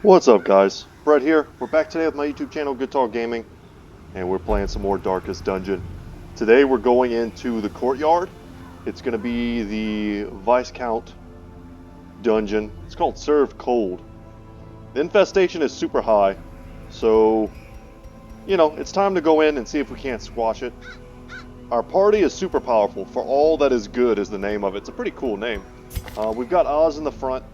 What's up, guys? Brett here. We're back today with my YouTube channel, Goodtalk Gaming, and we're playing some more Darkest Dungeon. Today we're going into the courtyard. It's going to be the Viscount dungeon. It's called Served Cold. The infestation is super high, so, it's time to go in and see if we can't squash it. Our party is super powerful. For All That Is Good is the name of it. It's a pretty cool name. We've got Oz in the front.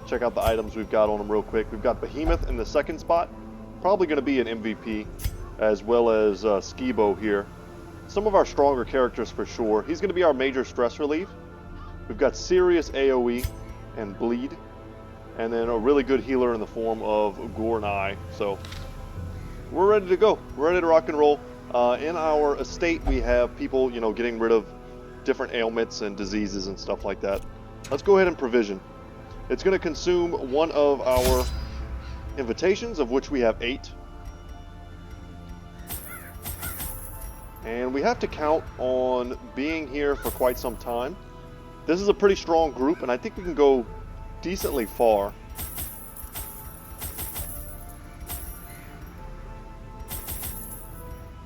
Check out the items we've got on him real quick. We've got Behemoth in the second spot. Probably going to be an MVP, as well as Skibo here. Some of our stronger characters for sure. He's going to be our major stress relief. We've got serious AoE and bleed. And then a really good healer in the form of Gornai. So, we're ready to go. We're ready to rock and roll. In our estate, we have people, getting rid of different ailments and diseases and stuff like that. Let's go ahead and provision. It's going to consume one of our invitations, of which we have 8. And we have to count on being here for quite some time. This is a pretty strong group, and I think we can go decently far.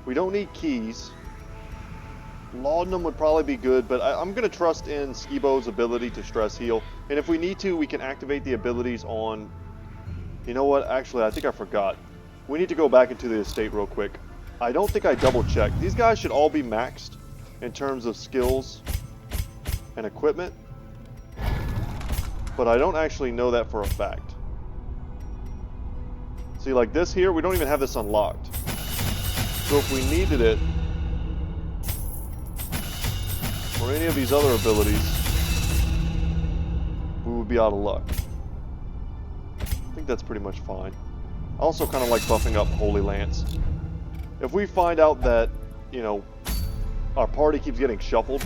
We don't need keys. Laudanum would probably be good, but I'm going to trust in Skibo's ability to stress heal. And if we need to, we can activate the abilities on... You know what? Actually, I think I forgot. We need to go back into the estate real quick. I don't think I double-checked. These guys should all be maxed in terms of skills and equipment. But I don't actually know that for a fact. See, like this here, we don't even have this unlocked. So if we needed it, or any of these other abilities, we would be out of luck. I think that's pretty much fine. I also kind of like buffing up Holy Lance. If we find out that, our party keeps getting shuffled.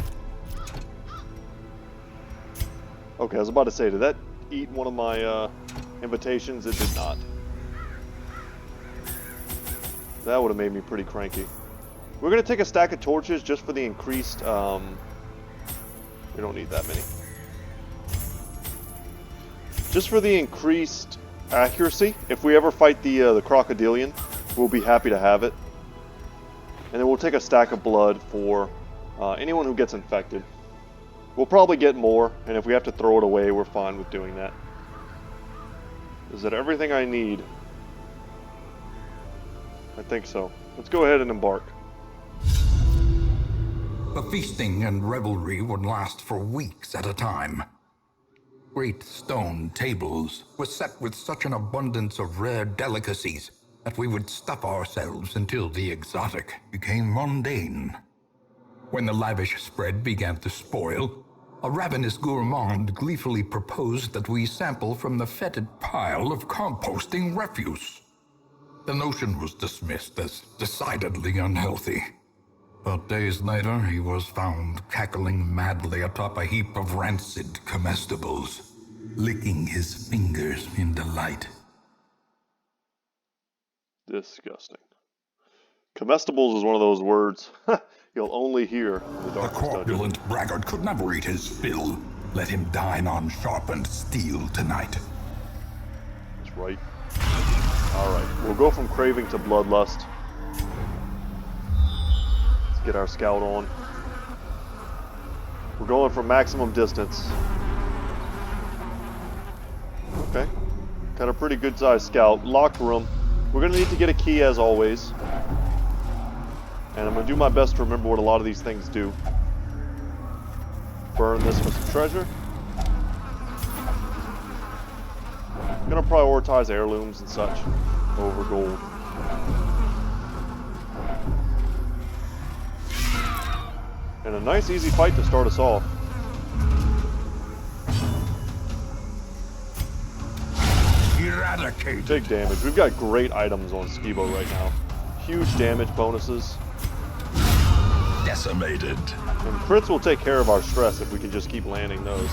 Okay, I was about to say, did that eat one of my invitations? It did not. That would have made me pretty cranky. We're going to take a stack of torches just for the increased... We don't need that many. Just for the increased accuracy, if we ever fight the crocodilian, we'll be happy to have it. And then we'll take a stack of blood for anyone who gets infected. We'll probably get more, and if we have to throw it away, we're fine with doing that. Is that everything I need? I think so. Let's go ahead and embark. The feasting and revelry would last for weeks at a time. Great stone tables were set with such an abundance of rare delicacies that we would stuff ourselves until the exotic became mundane. When the lavish spread began to spoil, a ravenous gourmand gleefully proposed that we sample from the fetid pile of composting refuse. The notion was dismissed as decidedly unhealthy. But days later, he was found cackling madly atop a heap of rancid comestibles, licking his fingers in delight. Disgusting. Comestibles is one of those words you'll only hear in the The Darkest Dungeon. corpulent braggart could never eat his fill. Let him dine on sharpened steel tonight. That's right. Alright, we'll go from craving to bloodlust. Get our scout on. We're going for maximum distance. Okay. Got a pretty good sized scout. Locked room. We're going to need to get a key as always. And I'm going to do my best to remember what a lot of these things do. Burn this for some treasure. I'm going to prioritize heirlooms and such over gold. And a nice easy fight to start us off. Eradicate. Big damage. We've got great items on Skibo right now. Huge damage bonuses. Decimated. And crits will take care of our stress if we can just keep landing those.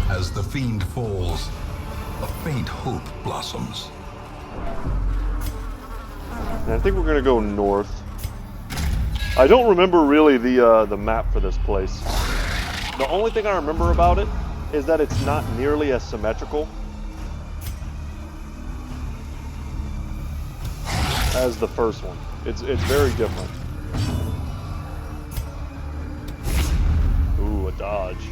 As the fiend falls, a faint hope blossoms. And I think we're gonna go north. I don't remember really the map for this place. The only thing I remember about it is that it's not nearly as symmetrical as the first one. It's very different. Ooh, a dodge.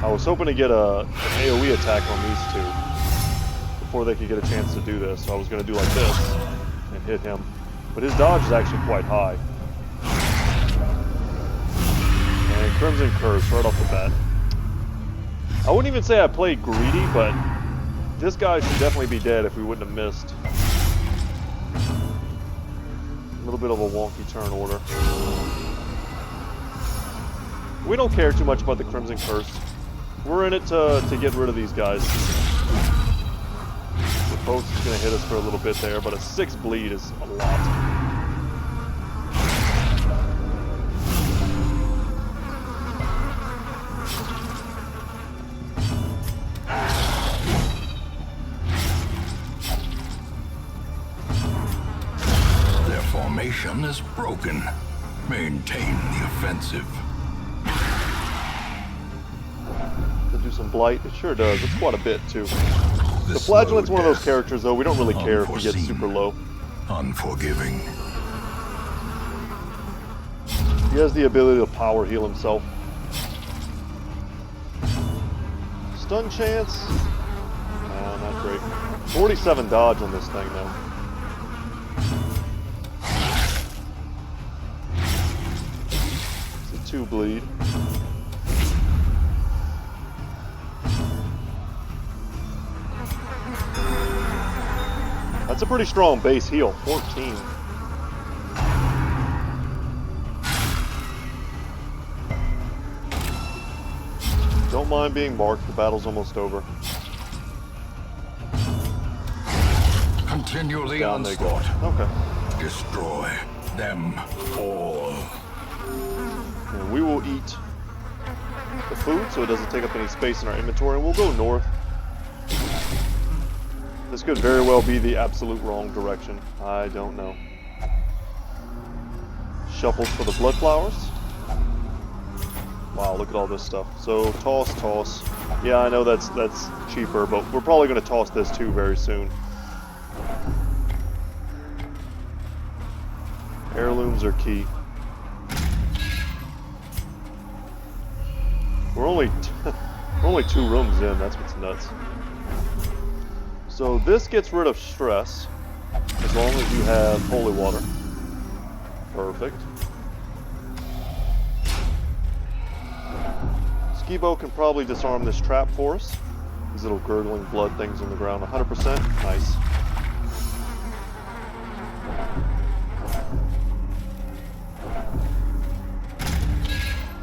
I was hoping to get an AoE attack on these two before they could get a chance to do this. So I was going to do like this and hit him. But his dodge is actually quite high. And Crimson Curse right off the bat. I wouldn't even say I played greedy, but this guy should definitely be dead if we wouldn't have missed. A little bit of a wonky turn order. We don't care too much about the Crimson Curse. We're in it to get rid of these guys. The post is going to hit us for a little bit there, but a 6 bleed is a lot. Their formation is broken. Maintain the offensive. Do some blight. It sure does. It's quite a bit too. The Flagellant's one of those characters though, we don't really care if he gets super low. Unforgiving. He has the ability to power heal himself. Stun chance? Nah, not great. 47 dodge on this thing though. It's a 2 bleed. That's a pretty strong base heal, 14. Don't mind being marked, the battle's almost over. Continue the Down they go. onslaught. Okay. Destroy them all. And we will eat the food so it doesn't take up any space in our inventory, and we'll go north. This could very well be the absolute wrong direction. I don't know. Shuffles for the blood flowers. Wow, look at all this stuff. So toss, toss. Yeah, I know that's cheaper, but we're probably going to toss this too very soon. Heirlooms are key. We're only 2 rooms in. That's what's nuts. So this gets rid of stress, as long as you have holy water. Perfect. Skibo can probably disarm this trap for us. These little gurgling blood things on the ground, 100%. Nice.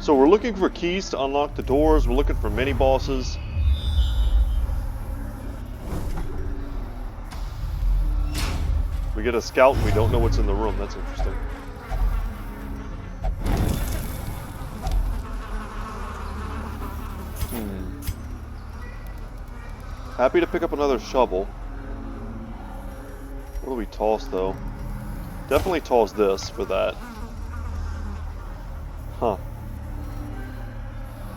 So we're looking for keys to unlock the doors. We're looking for mini bosses. We get a scout and we don't know what's in the room. That's interesting. Happy to pick up another shovel. What do we toss though? Definitely toss this for that. Huh.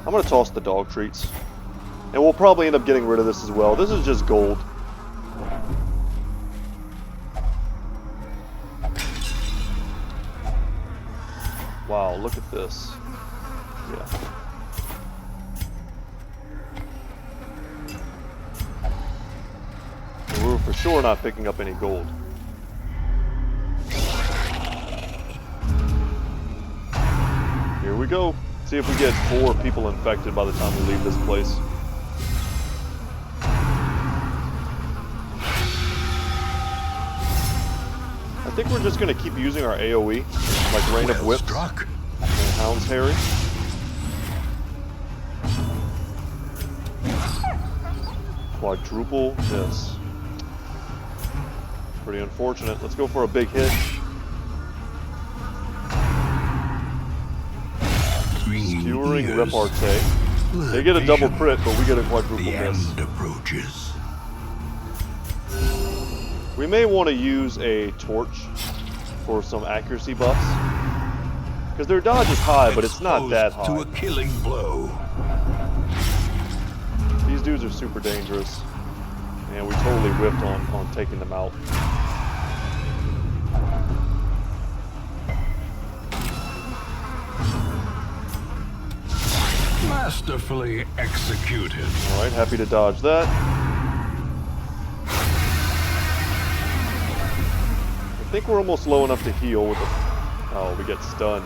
I'm gonna toss the dog treats. And we'll probably end up getting rid of this as well. This is just gold. Wow, look at this. Yeah. And we're for sure not picking up any gold. Here we go. See if we get 4 people infected by the time we leave this place. I think we're just going to keep using our AoE, like Rain of Whips Struck. and Hound's Harry. Quadruple this. Pretty unfortunate. Let's go for a big hit. Skewering Repartee. They get a double crit, but we get a quadruple The miss. end approaches. We may want to use a torch for some accuracy buffs. Because their dodge is high, but it's not that high. To a killing blow. These dudes are super dangerous. And we totally whiffed on taking them out. Masterfully executed. Alright, happy to dodge that. I think we're almost low enough to heal with the... Oh, we get stunned.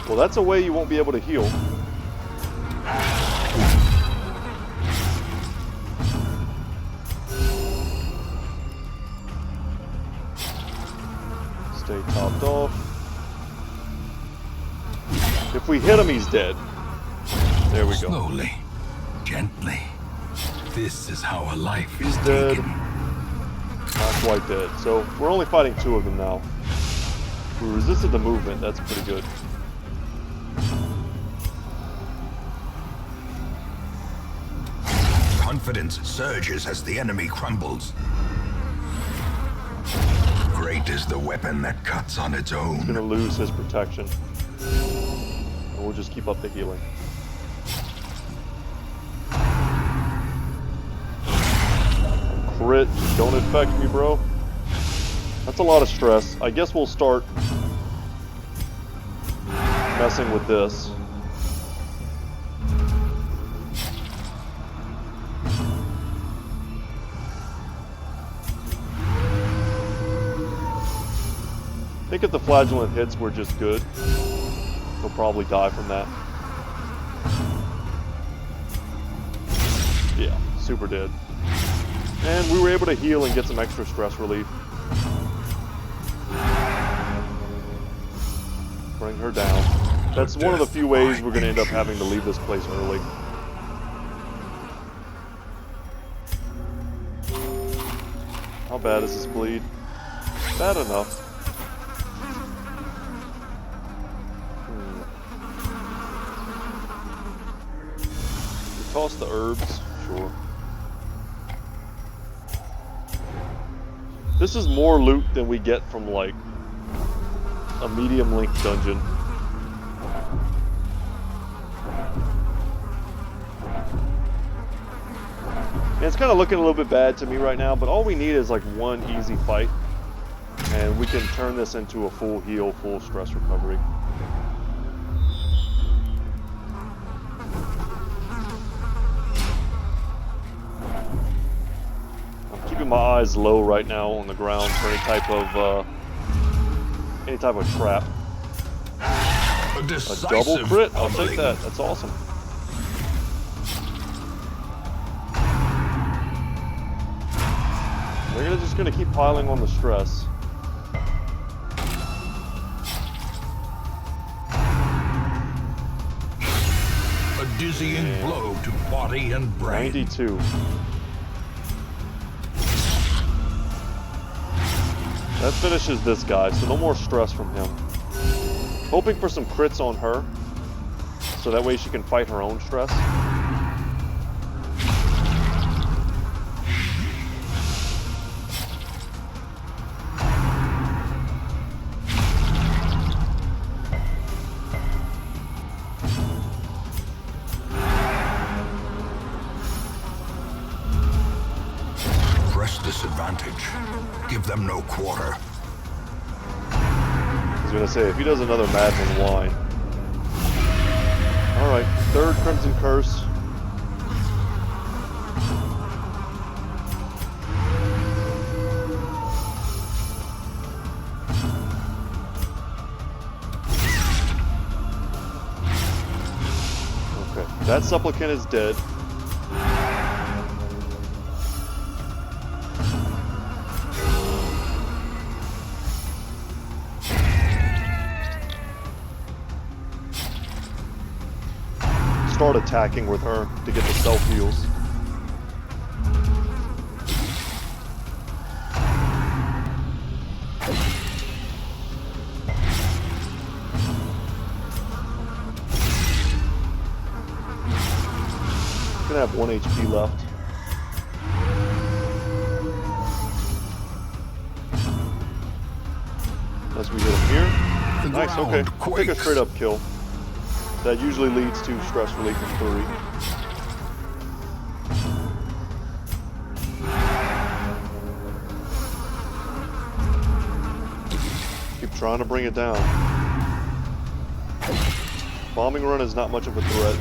Well, that's a way you won't be able to heal. Stay topped off. If we hit him, he's dead. There we go. Slowly, gently. This is how a life is dead. taken. Not quite dead. So we're only fighting 2 of them now. We resisted the movement. That's pretty good. Confidence surges as the enemy crumbles. Great is the weapon that cuts on its own. He's gonna lose his protection. And we'll just keep up the healing. Crit, just don't infect me, bro. That's a lot of stress. I guess we'll start messing with this. I think if the flagellant hits, we're just good. He'll probably die from that. Yeah, super dead. And we were able to heal and get some extra stress relief. Bring her down. That's one of the few ways we're going to end up having to leave this place early. How bad is this bleed? Bad enough. We toss the herbs, sure. This is more loot than we get from, like, a medium length dungeon. And it's kind of looking a little bit bad to me right now, but all we need is like one easy fight, and we can turn this into a full heal, full stress recovery. I'm keeping my eyes low right now on the ground for any type of trap. A double crit? I'll take that. That's awesome. We're just gonna keep piling on the stress. A dizzying blow to body and brain. 92. That finishes this guy, so no more stress from him. Hoping for some crits on her, so that way she can fight her own stress. Disadvantage. Give them no quarter. I was gonna say, if he does another maddening whine. Alright, third Crimson Curse. Okay, that supplicant is dead. Start attacking with her to get the self heals. Gonna have 1 HP left. Unless we hit him here. The Nice, ground okay. I'll take a quakes. straight up kill. That usually leads to stress relief in 3. Keep trying to bring it down. Bombing run is not much of a threat.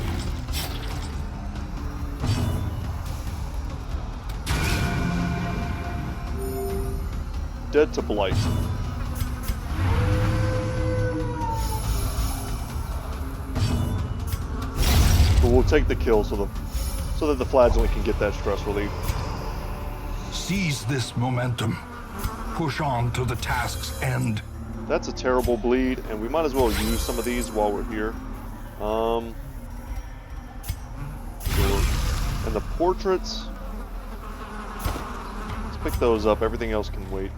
Dead to blight. But we'll take the kill so that the flagellant can get that stress relief. Seize this momentum. Push on to the task's end. That's a terrible bleed, and we might as well use some of these while we're here. Sure. And the portraits, let's pick those up. Everything else can wait.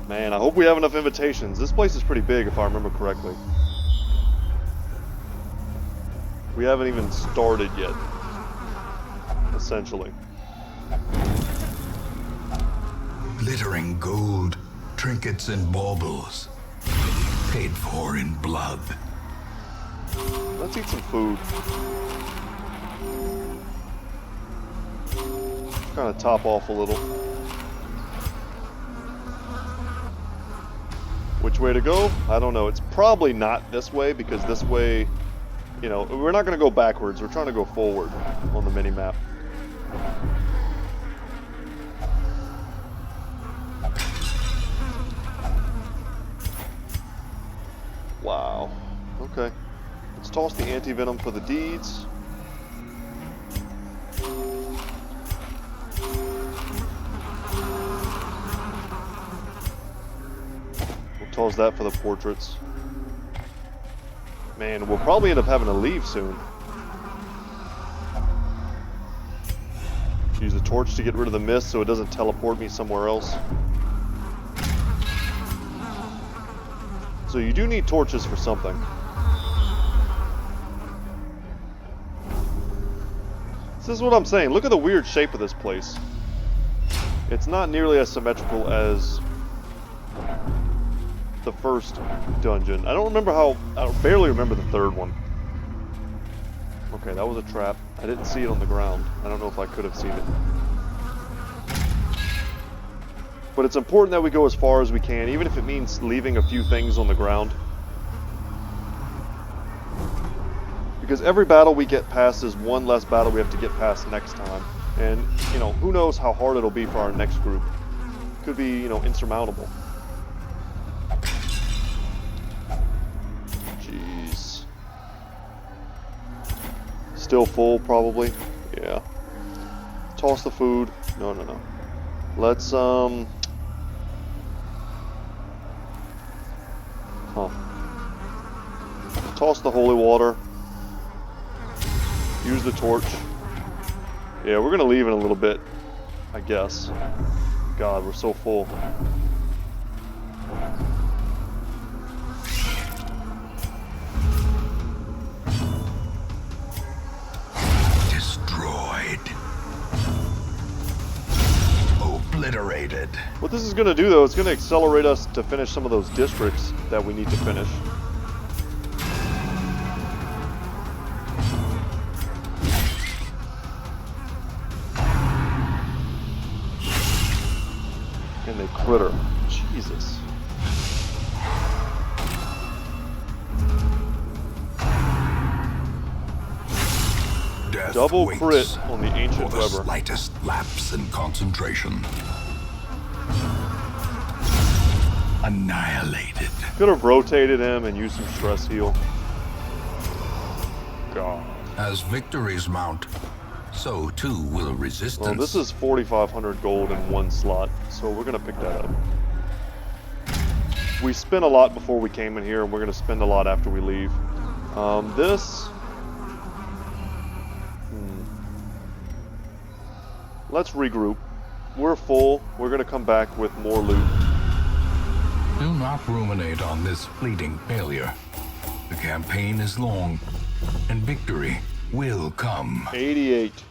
Man, I hope we have enough invitations. This place is pretty big, if I remember correctly. We haven't even started yet, essentially. Glittering gold, trinkets and baubles, paid for in blood. Let's eat some food. Kind of top off a little. Which way to go? I don't know. It's probably not this way, because this way, you know, we're not going to go backwards. We're trying to go forward on the mini-map. Wow. Okay. Let's toss the anti-venom for the deeds. We'll toss that for the portraits. Man, we'll probably end up having to leave soon. Use the torch to get rid of the mist so it doesn't teleport me somewhere else. So you do need torches for something. This is what I'm saying. Look at the weird shape of this place. It's not nearly as symmetrical as the first dungeon. I barely remember the third one. Okay, that was a trap. I didn't see it on the ground. I don't know if I could have seen it. But it's important that we go as far as we can, even if it means leaving a few things on the ground. Because every battle we get past is one less battle we have to get past next time. And, you know, who knows how hard it'll be for our next group. Could be, you know, insurmountable. Jeez. Still full, probably. Yeah. Toss the food. No. Let's, toss the holy water. Use the torch. Yeah, we're gonna leave in a little bit, I guess. God, we're so full. Destroyed. Obliterated. What this is gonna do, though, it's gonna accelerate us to finish some of those districts that we need to finish. And they critter. Jesus. Death Double waits crit on the ancient for the Weber. slightest lapse in concentration. Annihilated. Could have rotated him and used some stress heal. God. As victories mount, so too will resistance. Well, this is 4,500 gold in one slot, so we're gonna pick that up. We spent a lot before we came in here, and we're gonna spend a lot after we leave. Let's regroup. We're full. We're gonna come back with more loot. Do not ruminate on this fleeting failure. The campaign is long, and victory will come. 88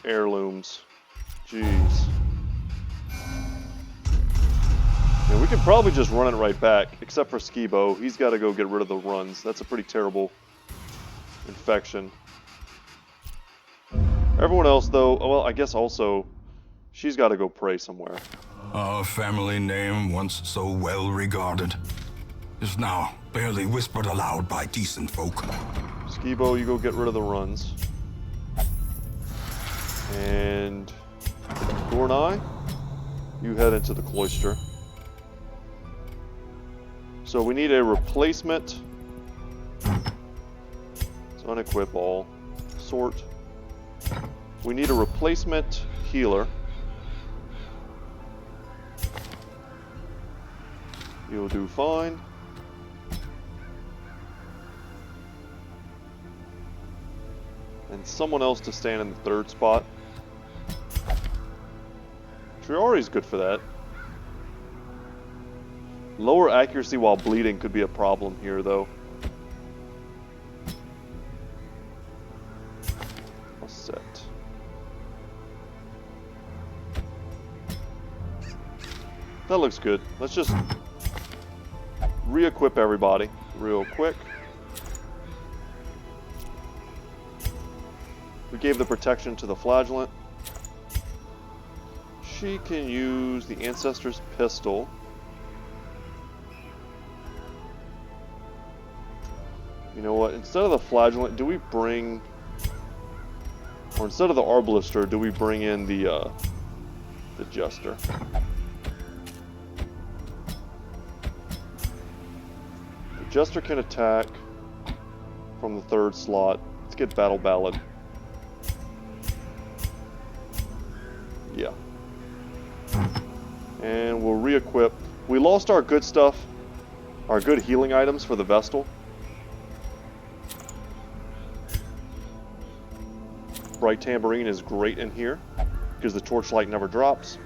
heirlooms. Jeez. Yeah, we could probably just run it right back, except for Skibo. He's got to go get rid of the runs. That's a pretty terrible infection. Everyone else, though, well, I guess also, she's got to go pray somewhere. Our family name, once so well regarded, is now barely whispered aloud by decent folk. Skibo, you go get rid of the runs. And Gornai, you head into the cloister. So we need a replacement. Let's unequip all. Sort. We need a replacement healer. You'll do fine. And someone else to stand in the third spot. Triari's good for that. Lower accuracy while bleeding could be a problem here, though. I'll set. That looks good. Let's just re-equip everybody real quick. We gave the protection to the flagellant. She can use the Ancestor's Pistol. You know what? Instead of the flagellant, do we bring... Or instead of the Arbalister, do we bring in the Jester? The Jester can attack from the third slot. Let's get Battle Ballad. Yeah. And we'll re-equip. We lost our good stuff, our good healing items for the Vestal. Bright Tambourine is great in here, because the Torchlight never drops.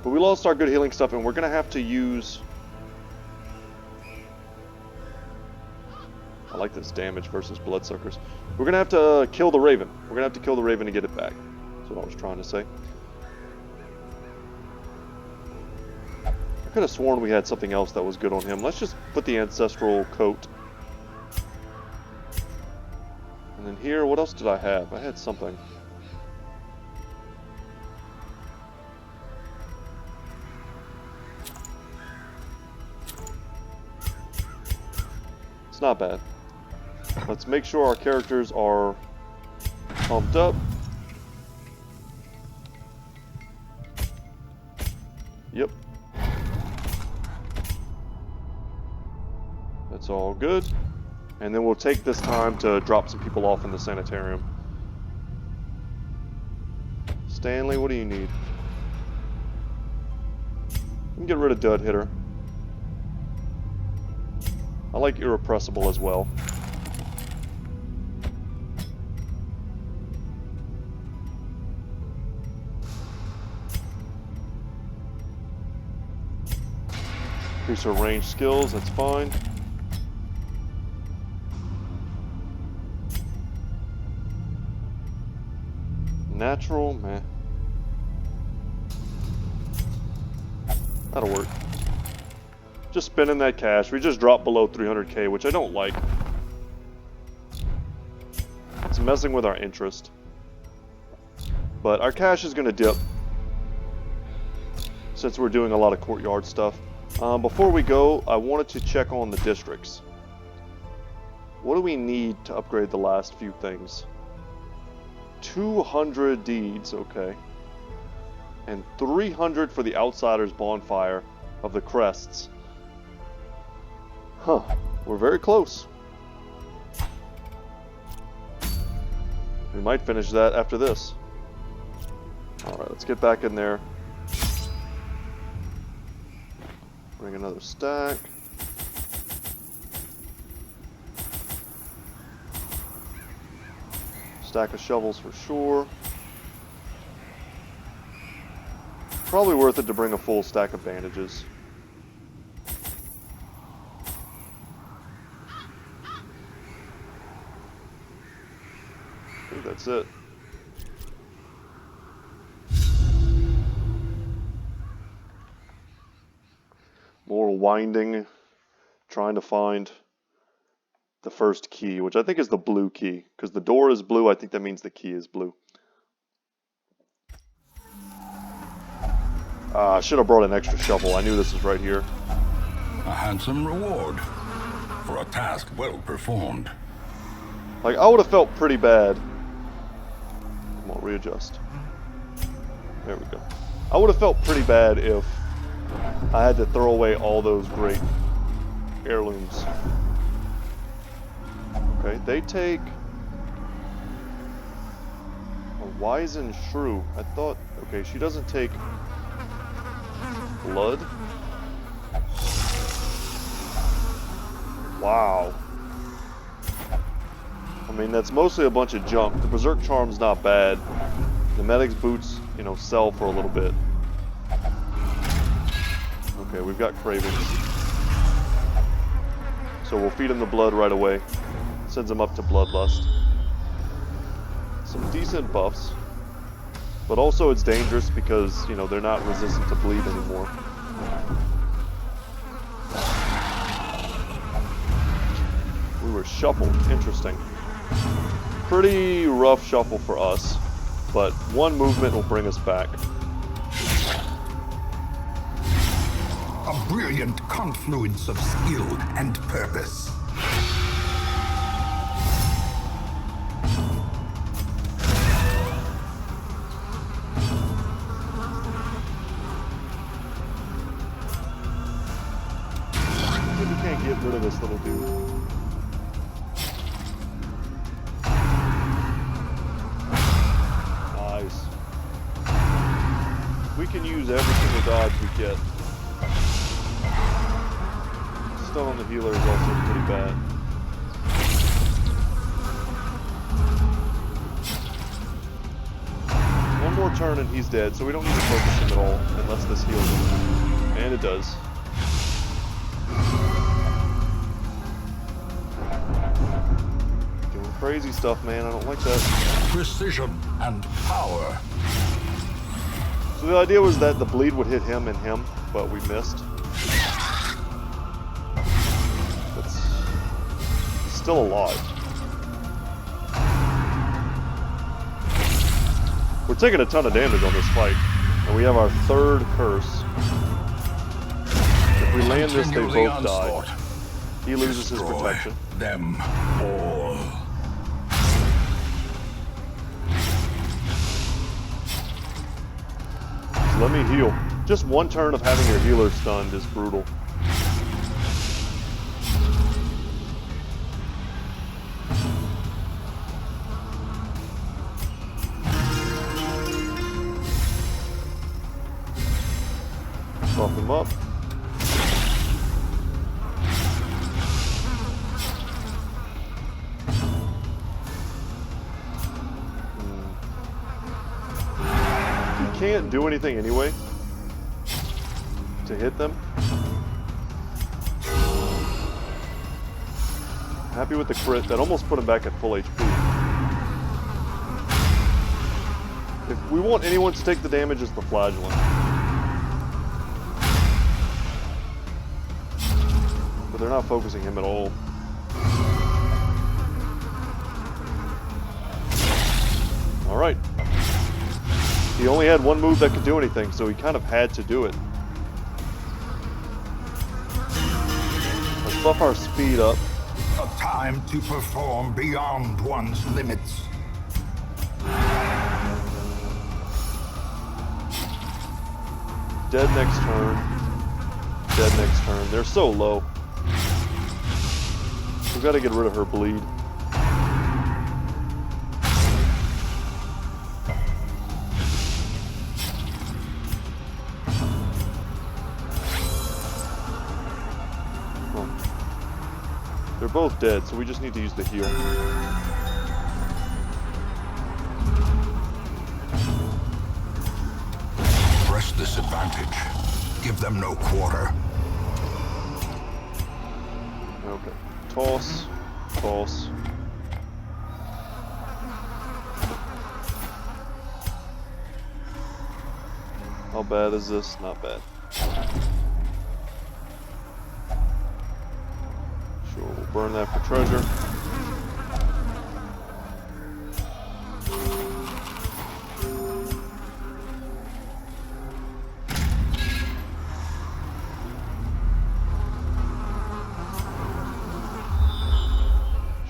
But we lost our good healing stuff, and we're going to have to use... I like this damage versus Bloodsuckers. We're going to have to kill the Raven. We're going to have to kill the Raven to get it back. That's what I was trying to say. I could have sworn we had something else that was good on him. Let's just put the Ancestral Coat. And then here, what else did I have? I had something. It's not bad. Let's make sure our characters are pumped up. Yep. That's all good. And then we'll take this time to drop some people off in the sanitarium. Stanley, what do you need? You can get rid of Dud Hitter. I like Irrepressible as well. Increase our range skills, that's fine. Natural, meh. That'll work. Just spending that cash. We just dropped below 300k, which I don't like. It's messing with our interest. But our cash is going to dip since we're doing a lot of courtyard stuff. Before we go, I wanted to check on the districts. What do we need to upgrade the last few things? 200 deeds, okay. And 300 for the Outsiders Bonfire of the Crests. Huh, we're very close. We might finish that after this. Alright, let's get back in there. Bring another stack. Stack of shovels for sure. Probably worth it to bring a full stack of bandages. I think that's it. winding, trying to find the first key, which I think is the blue key. Because the door is blue, I think that means the key is blue. I should have brought an extra shovel. I knew this was right here. A handsome reward for a task well performed. Like, I would have felt pretty bad. Come on, readjust. There we go. I would have felt pretty bad if I had to throw away all those great heirlooms. Okay, they take a wizened shrew. I thought, okay, she doesn't take blood. Wow. I mean, that's mostly a bunch of junk. The Berserk Charm's not bad. The Medic's boots, you know, sell for a little bit. Okay, we've got cravings. So we'll feed him the blood right away. Sends him up to Bloodlust. Some decent buffs. But also it's dangerous because, you know, they're not resistant to bleed anymore. We were shuffled. Interesting. Pretty rough shuffle for us, but one movement will bring us back. A brilliant confluence of skill and purpose. We can't get rid of this little dude. Nice. We can use every single dodge we get. Stun on the healer is also pretty bad. One more turn and he's dead, so we don't need to focus him at all unless this heals him. And it does. Doing crazy stuff, man. I don't like that. Precision and power. So the idea was that the bleed would hit him and him, but we missed. That's still alive. We're taking a ton of damage on this fight, and we have our third curse. If we land this, they both die. He loses his protection. Them all. So let me heal. Just one turn of having your healer stunned is brutal. Buff him up. He can't do anything anyway to hit them. Happy with the crit. That almost put him back at full HP. If we want anyone to take the damage, it's the Flagellant. But they're not focusing him at all. Alright. He only had one move that could do anything, so he kind of had to do it. Let's buff our speed up. A time to perform beyond one's limits. Dead next turn. Dead next turn. They're so low. We've got to get rid of her bleed. They're both dead, so we just need to use the heal. Press this advantage. Give them no quarter. Okay. Toss. Toss. How bad is this? Not bad. burn that for treasure.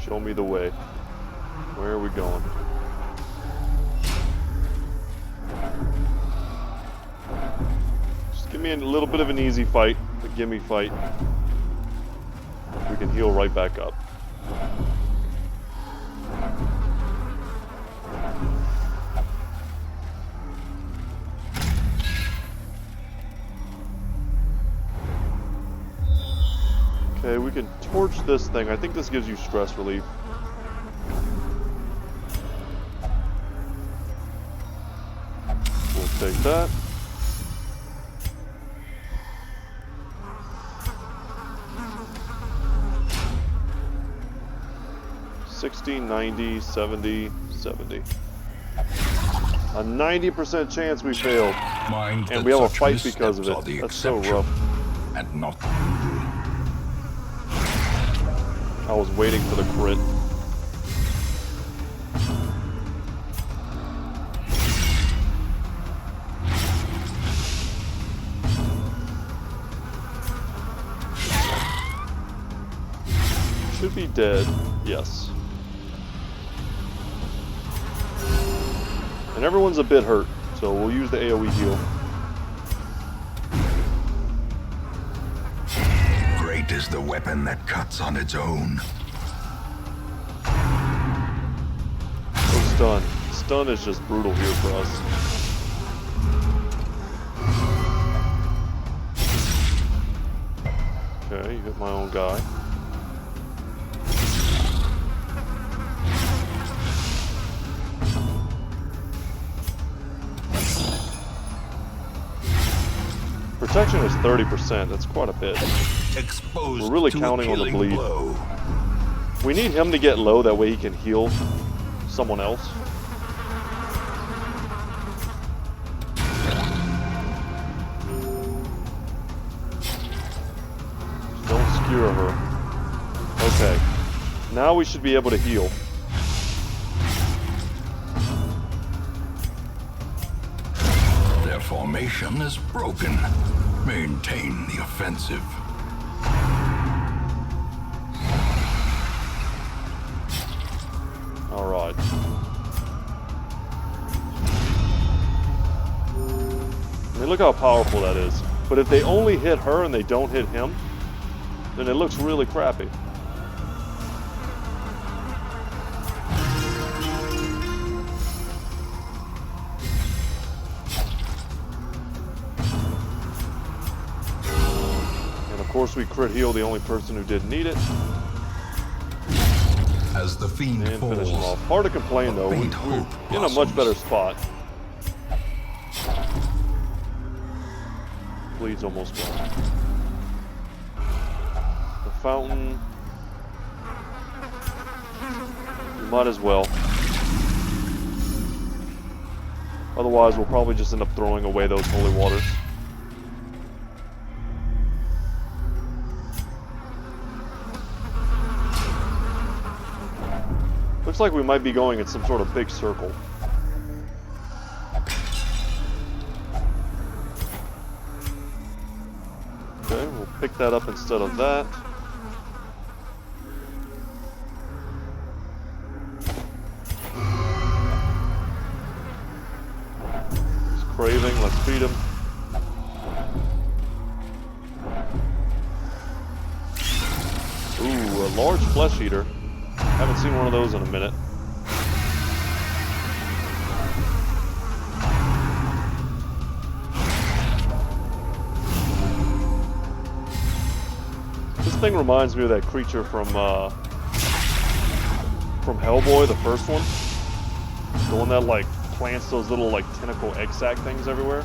Show me the way. Where are we going? Just give me a little bit of an easy fight, a gimme fight. We can heal right back up. Okay, we can torch this thing. I think this gives you stress relief. We'll take that. $60, $90, $70, $70. A 90% chance we failed. And we have a fight because of it. That's so rough. And not I was waiting for the crit. Should be dead. Yes. And everyone's a bit hurt, so we'll use the AoE heal. great is the weapon that cuts on its own. Oh, stun. Stun is just brutal here for us. Okay, you hit my own guy. Protection is 30%. That's quite a bit. Exposed. We're really counting on the bleed. Blow. We need him to get low, that way he can heal someone else. Don't skewer her. Okay. Now we should be able to heal. Their formation is broken. Maintain the offensive. All right. I mean, look how powerful that is. But if they only hit her and they don't hit him, then it looks really crappy. And of course we crit heal the only person who didn't need it. As the fiend and falls, finish him off. Hard to complain though. We're in a much better spot. Bleed's almost gone. The fountain. We might as well. Otherwise, we'll probably just end up throwing away those holy waters. Looks like we might be going in some sort of big circle. Okay, we'll pick that up instead of that. He's craving, let's feed him. Ooh, a large flesh eater. Haven't seen one of those in a minute. This thing reminds me of that creature from Hellboy, the first one. The one that like plants those little like tentacle egg sac things everywhere.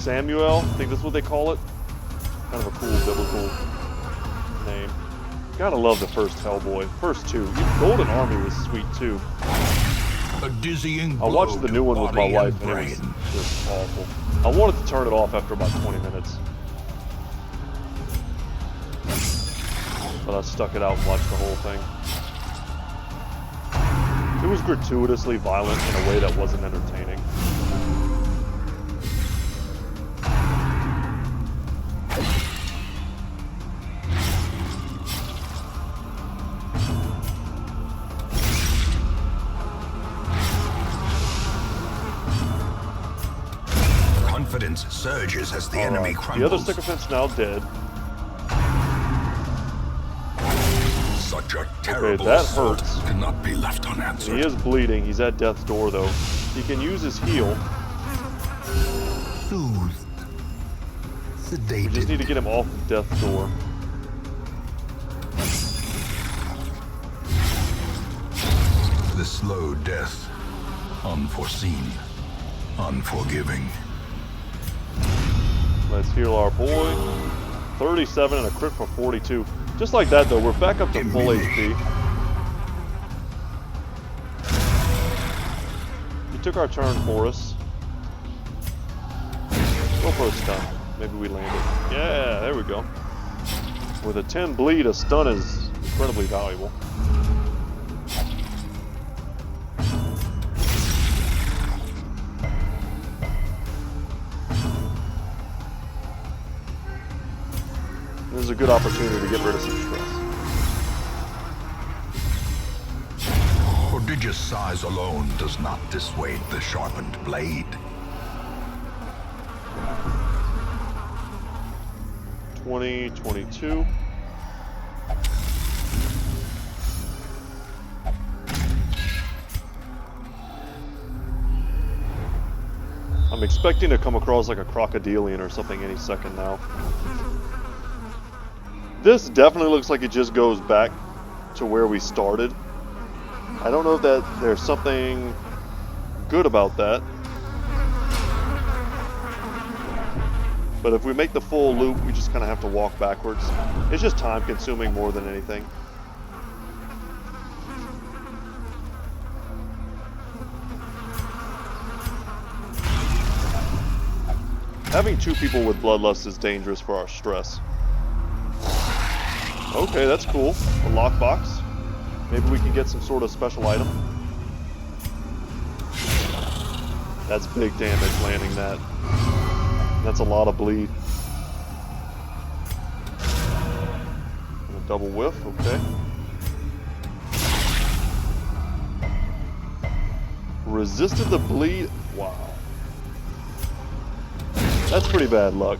Samuel, I think that's what they call it. Kind of a cool biblical name. Gotta love the first Hellboy. First two. Even Golden Army was sweet too. a dizzying I blow watched the to new one with my body wife, and and it was brain. just awful. I wanted to turn it off after about 20 minutes. But I stuck it out and watched the whole thing. It was gratuitously violent in a way that wasn't entertaining. Confidence surges as the enemy The crumbles. other sycophant's now dead. Such a terrible that assault hurts. cannot be left unanswered. He is bleeding. He's at death's door, though. He can use his heal. Soothed. Sedated. We just need to get him off of death's door. The slow death. Unforeseen. Unforgiving. Let's heal our boy. 37 and a crit for 42. Just like that, though, we're back up to full HP. He took our turn for us. Go for a stun. Maybe we land it. Yeah, there we go. With a 10 bleed, a stun is incredibly valuable. This is a good opportunity to get rid of some stress. Prodigious size alone does not dissuade the sharpened blade. 20, 22. I'm expecting to come across like a crocodilian or something any second now. This definitely looks like it just goes back to where we started. I don't know if that there's something good about that. But if we make the full loop, we just kind of have to walk backwards. It's just time consuming more than anything. Having two people with bloodlust is dangerous for our stress. Okay, that's cool. A lockbox. Maybe we can get some sort of special item. That's big damage landing that. That's a lot of bleed. And a double whiff, okay. Resisted the bleed. Wow. That's pretty bad luck.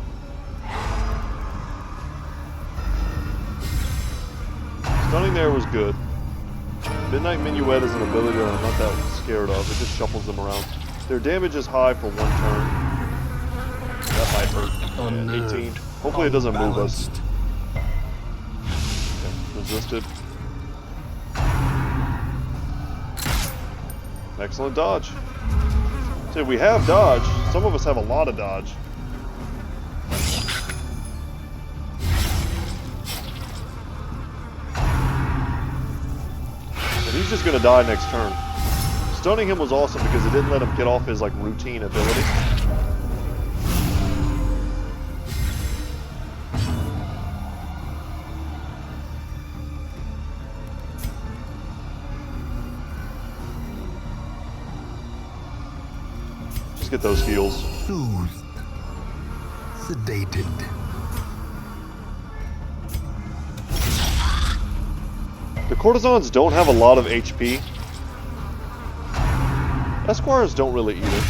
Stunning there was good. Midnight Minuet is an ability that I'm not that scared of. It just shuffles them around. Their damage is high for one turn. That might hurt. Yeah, 18. Hopefully it doesn't move us. Okay, resisted. Excellent dodge. See, we have dodge. Some of us have a lot of dodge. He's just gonna die next turn. Stunning him was awesome because it didn't let him get off his like routine ability. Just get those heals. Soothed. Sedated. The courtesans don't have a lot of HP. Esquires don't really either.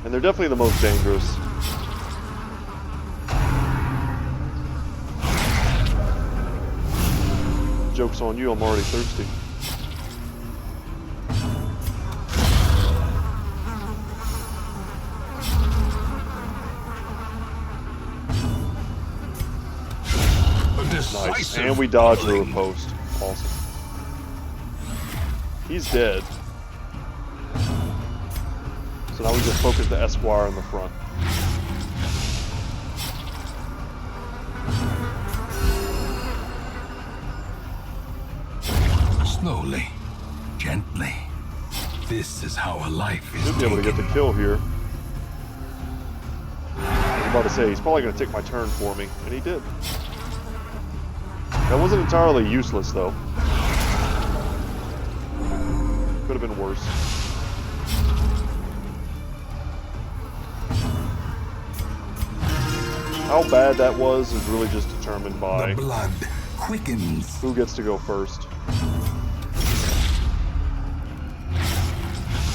And they're definitely the most dangerous. Joke's on you, I'm already thirsty. Nice. And we dodged the riposte. Awesome. He's dead. So now we just focus the Esquire in the front. Slowly, gently, This is how a life is Should be able to get the taken. kill here. I was about to say, he's probably going to take my turn for me, and he did. That wasn't entirely useless, though. Could have been worse. How bad that was is really just determined by The blood quickens. who gets to go first.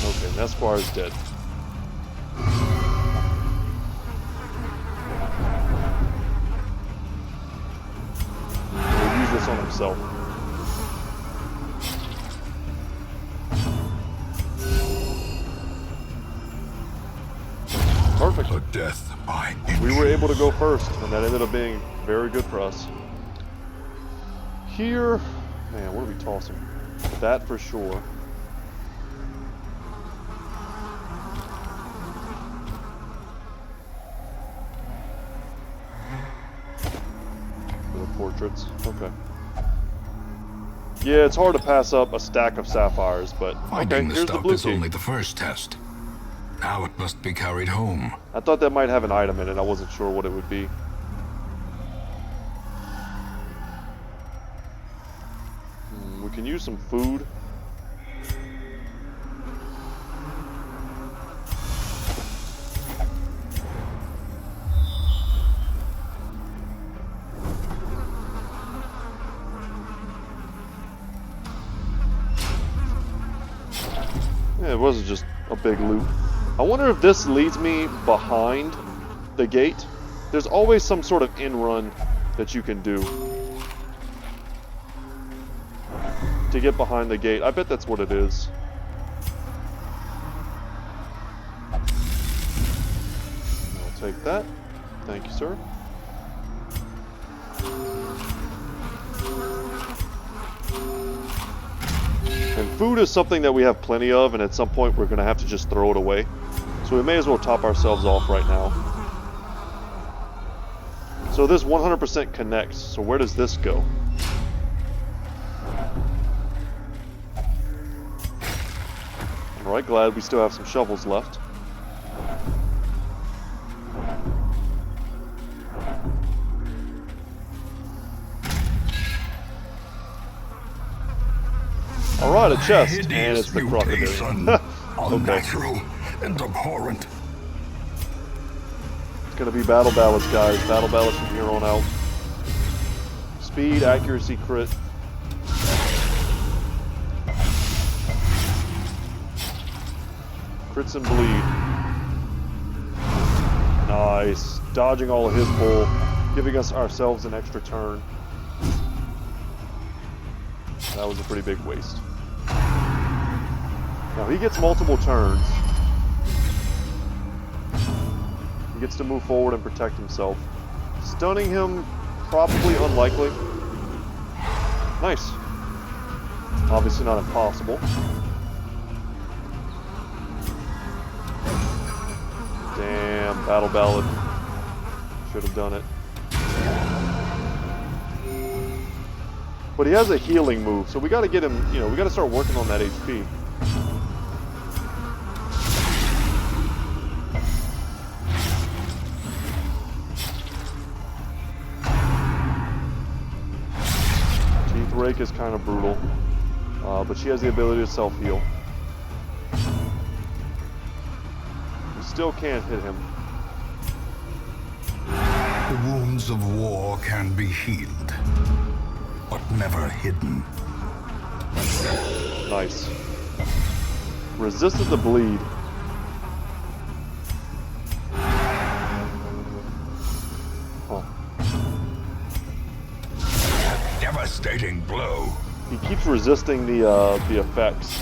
Okay, Nesquire's dead. He'll use this on himself. Perfect. A death by We were able to go first, and that ended up being very good for us. Here, man, what are we tossing? That for sure. For the portraits, okay. Yeah, it's hard to pass up a stack of sapphires, but okay, Finding the here's the stuff blue is key. only the first test. Now it must be carried home. I thought that might have an item in it. I wasn't sure what it would be. We can use some food. Yeah, it wasn't just a big loop. I wonder if this leads me behind the gate. There's always some sort of in-run that you can do to get behind the gate. I bet that's what it is. I'll take that. Thank you, sir. And food is something that we have plenty of, and at some point we're going to have to just throw it away. So we may as well top ourselves off right now. So this 100% connects. So where does this go? Alright, glad we still have some shovels left. Alright, a chest. And it's the crocodile. Unnatural and abhorrent. It's gonna be battle ballads, guys. Battle ballads from here on out. Speed, accuracy, crit. Crits and bleed. Nice. Dodging all of his pull, giving us ourselves an extra turn. That was a pretty big waste. Now he gets multiple turns. He gets to move forward and protect himself. Stunning him, probably unlikely. Nice. Obviously not impossible. Damn, battle ballad. Should have done it. But he has a healing move, so we gotta get him, you know, we gotta start working on that HP. Teeth Rake is kind of brutal, but she has the ability to self-heal. We still can't hit him. The wounds of war can be healed, but never hidden. Nice. Resisted the bleed. Huh. Devastating blow. He keeps resisting the effects.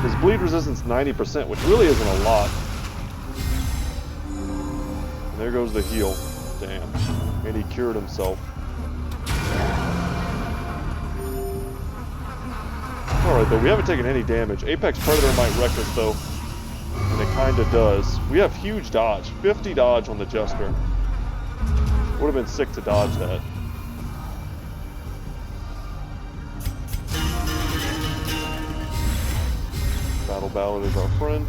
His bleed resistance 90%, which really isn't a lot. And there goes the heal. Damn. And he cured himself. Alright, though, we haven't taken any damage. Apex Predator might wreck us, though. And it kinda does. We have huge dodge. 50 dodge on the Jester. Would have been sick to dodge that. Shadow Ballad is our friend.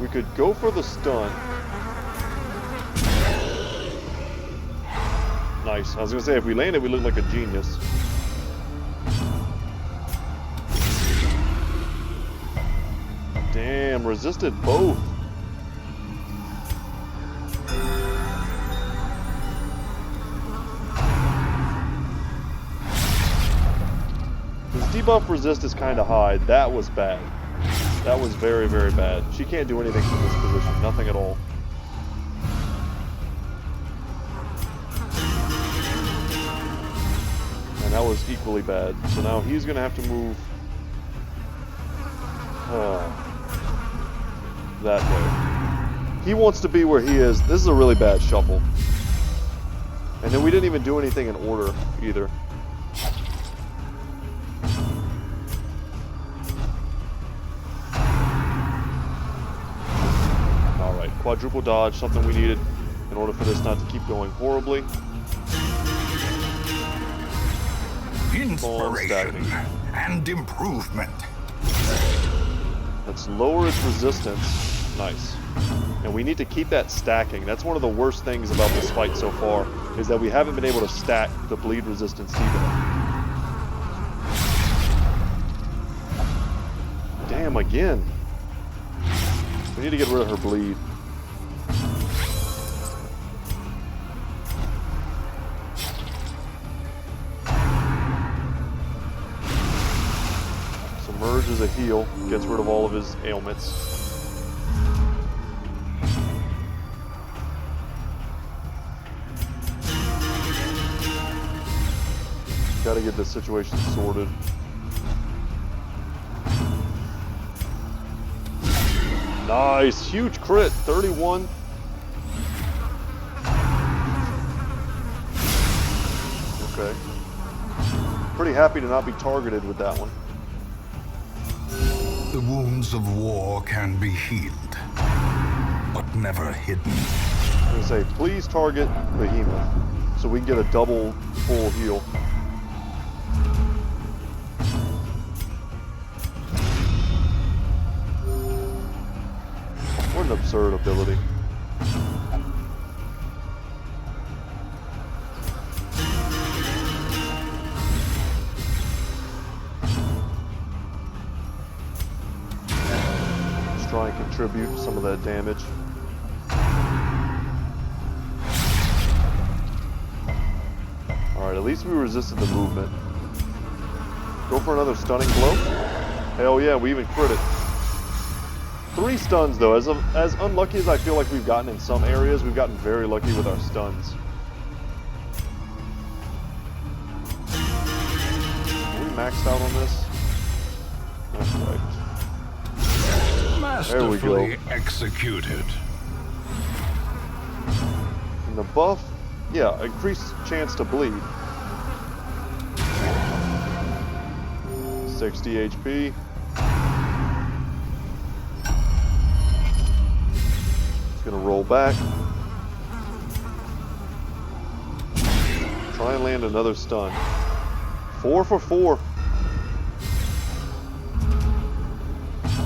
We could go for the stun. Nice. I was gonna say, if we landed, we look like a genius. Damn, resisted both. His debuff resist is kind of high. That was bad. That was very, very bad. She can't do anything from this position. Nothing at all. And that was equally bad. So now he's going to have to move that way. He wants to be where he is. This is a really bad shuffle. And then we didn't even do anything in order either. Alright, quadruple dodge, something we needed in order for this not to keep going horribly. Inspiration and improvement. Let's lower its resistance. Nice. And we need to keep that stacking. That's one of the worst things about this fight so far, is that we haven't been able to stack the bleed resistance debuff. Damn, again. We need to get rid of her bleed. Submerge is a heal, gets rid of all of his ailments. Gotta get this situation sorted. Nice, huge crit, 31. Okay. Pretty happy to not be targeted with that one. The wounds of war can be healed, but never hidden. I'm gonna say, please target Behemoth, so we can get a double full heal. What an absurd ability. Let's try and contribute some of that damage. Alright, at least we resisted the movement. Go for another stunning blow. Hell yeah, we even crit it. 3 stuns though. As unlucky as I feel like we've gotten in some areas, we've gotten very lucky with our stuns. Are we maxed out on this? Not quite. There we go. Masterfully executed. And the buff, yeah, increased chance to bleed. 60 HP. Gonna roll back. Try and land another stun. 4 for 4.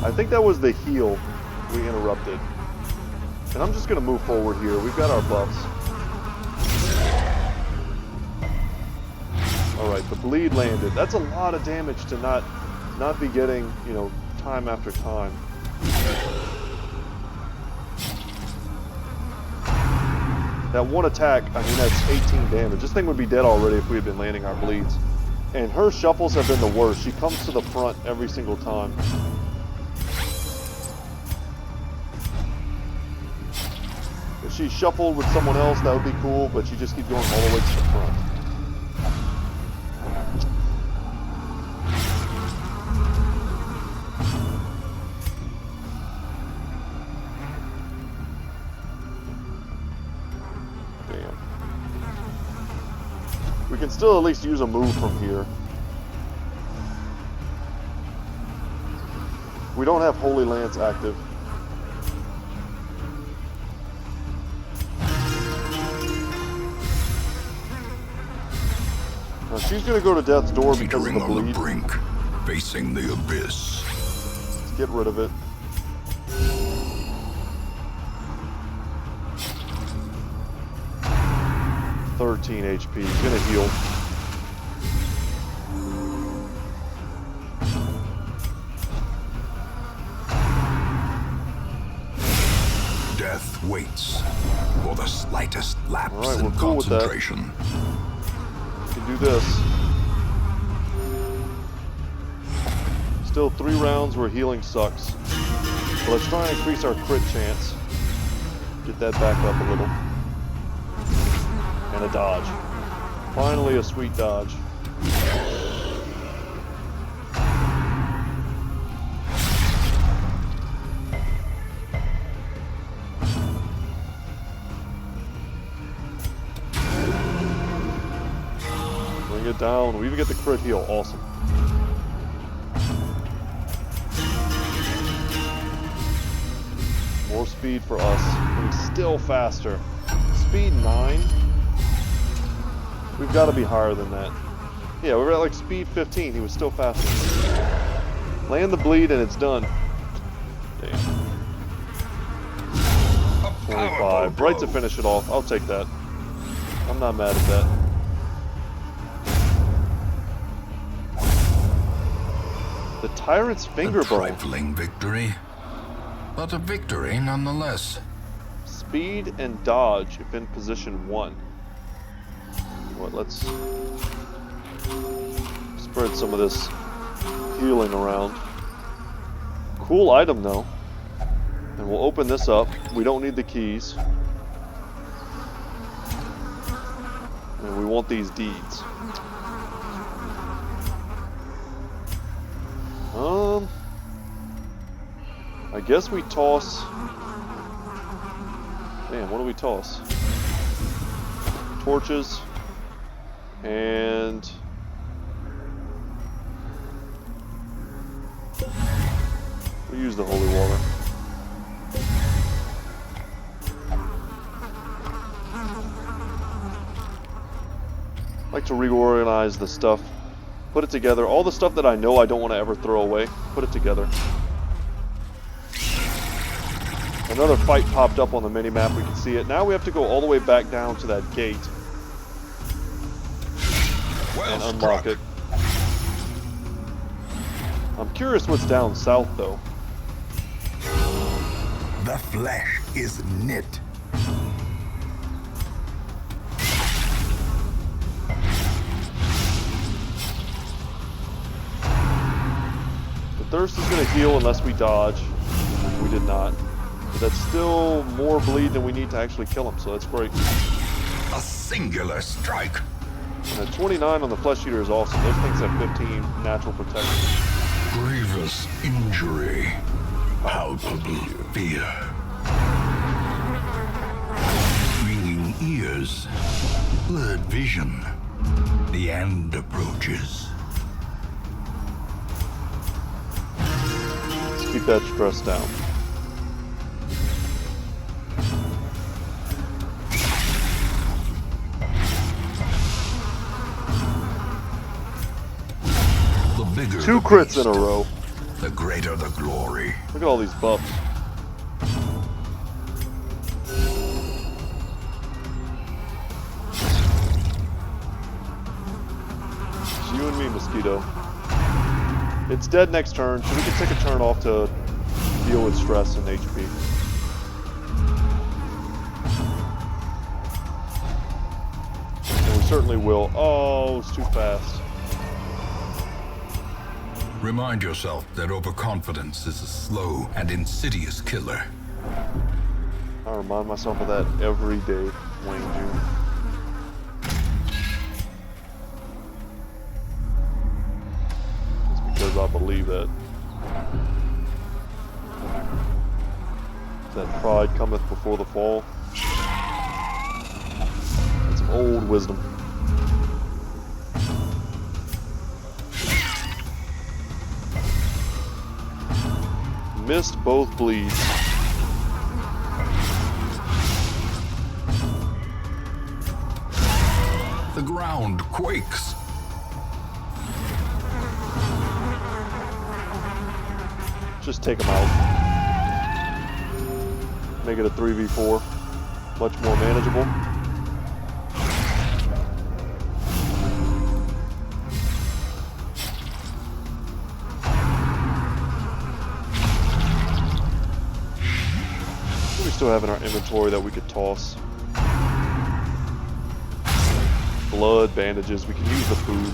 I think that was the heal we interrupted. And I'm just gonna move forward here. We've got our buffs. Alright, the bleed landed. That's a lot of damage to not be getting, you know, time after time. That one attack, I mean, that's 18 damage. This thing would be dead already if we had been landing our bleeds. And her shuffles have been the worst. She comes to the front every single time. If she shuffled with someone else, that would be cool, but she just keeps going all the way to the front. We can still at least use a move from here. We don't have Holy Lance active. Now she's gonna go to death's door because of Teetering the on the bleed. brink, facing the abyss. Let's get rid of it. $13 HP. He's gonna heal. Death waits for the slightest lapse All right, in we're cool with that. concentration. We can do this. Still 3 rounds where healing sucks. But let's try and increase our crit chance. Get that back up a little. And a dodge. Finally a sweet dodge. Bring it down. We even get the crit heal. Awesome. More speed for us. And he's still faster. Speed 9. We've got to be higher than that. Yeah, we were at like speed 15. He was still faster. Land the bleed and it's done. Damn. 25. Right to finish it off. I'll take that. I'm not mad at that. The Tyrant's finger A bone. trifling victory, but a victory nonetheless. Speed and dodge if in position 1. What? Let's spread some of this healing around. Cool item though. And we'll open this up. We don't need the keys. And we want these deeds. I guess we toss. Damn, what do we toss? Torches. And we use the holy water. I like to reorganize the stuff, put it together. All the stuff that I know I don't want to ever throw away, put it together. Another fight popped up on the mini-map, we can see it. Now we have to go all the way back down to that gate and unlock it. I'm curious what's down south though. The flesh is knit. The thirst is going to heal unless we dodge. We did not. But that's still more bleed than we need to actually kill him, so that's great. A singular strike. And a 29 on the flesh eater is awesome. Those things have 15 natural protection. Grievous injury. Palpable fear. Ringing ears. Blurred vision. The end approaches. Let's keep that stress down. The bigger 2 the crits in beast, a row. the greater the glory. Look at all these buffs. It's you and me, Mosquito. It's dead next turn, so we can take a turn off to deal with stress and HP. And we certainly will. Oh, it's too fast. Remind yourself that overconfidence is a slow and insidious killer. I remind myself of that every day, Wayne Jr. It's because I believe that. That pride cometh before the fall. That's some old wisdom. Missed both bleeds. The ground quakes. Just take them out. Make it a 3v4. Much more manageable. We still have in our inventory that we could toss. Blood, bandages, we can use the food.